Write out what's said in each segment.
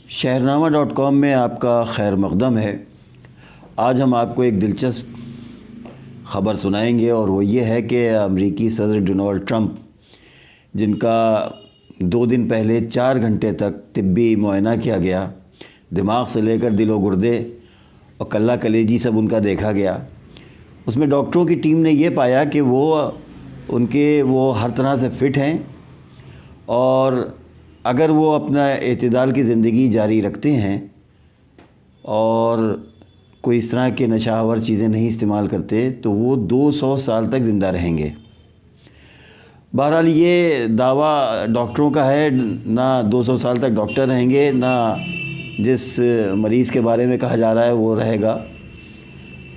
شہرنامہ.com میں آپ کا خیر مقدم ہے۔ آج ہم آپ کو ایک دلچسپ خبر سنائیں گے، اور وہ یہ ہے کہ امریکی صدر ڈونلڈ ٹرمپ، جن کا 2 دن پہلے 4 گھنٹے تک طبی معائنہ کیا گیا، دماغ سے لے کر دل و گردے اور کلہ کلیجی سب ان کا دیکھا گیا، اس میں ڈاکٹروں کی ٹیم نے یہ پایا کہ وہ ہر طرح سے فٹ ہیں، اور اگر وہ اپنا اعتدال کی زندگی جاری رکھتے ہیں اور کوئی اس طرح کے نشہ آور چیزیں نہیں استعمال کرتے تو وہ 200 سال تک زندہ رہیں گے۔ بہرحال یہ دعویٰ ڈاکٹروں کا ہے، نہ 200 سال تک ڈاکٹر رہیں گے، نہ جس مریض کے بارے میں کہا جا رہا ہے وہ رہے گا۔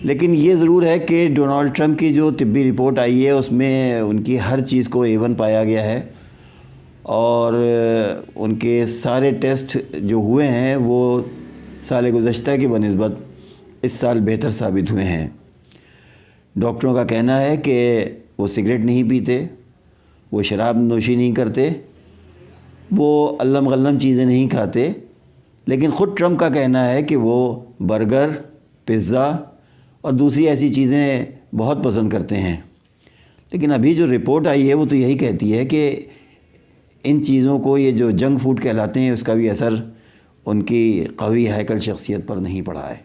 لیکن یہ ضرور ہے کہ ڈونلڈ ٹرمپ کی جو طبی رپورٹ آئی ہے اس میں ان کی ہر چیز کو A1 پایا گیا ہے، اور ان کے سارے ٹیسٹ جو ہوئے ہیں وہ سال گزشتہ کی بنسبت اس سال بہتر ثابت ہوئے ہیں۔ ڈاکٹروں کا کہنا ہے کہ وہ سگریٹ نہیں پیتے، وہ شراب نوشی نہیں کرتے، وہ علم غلم چیزیں نہیں کھاتے، لیکن خود ٹرمپ کا کہنا ہے کہ وہ برگر، پیزا اور دوسری ایسی چیزیں بہت پسند کرتے ہیں۔ لیکن ابھی جو رپورٹ آئی ہے وہ تو یہی کہتی ہے کہ ان چیزوں کو، یہ جو جنک فوڈ کہلاتے ہیں، اس کا بھی اثر ان کی قوی ہیکل شخصیت پر نہیں پڑا ہے۔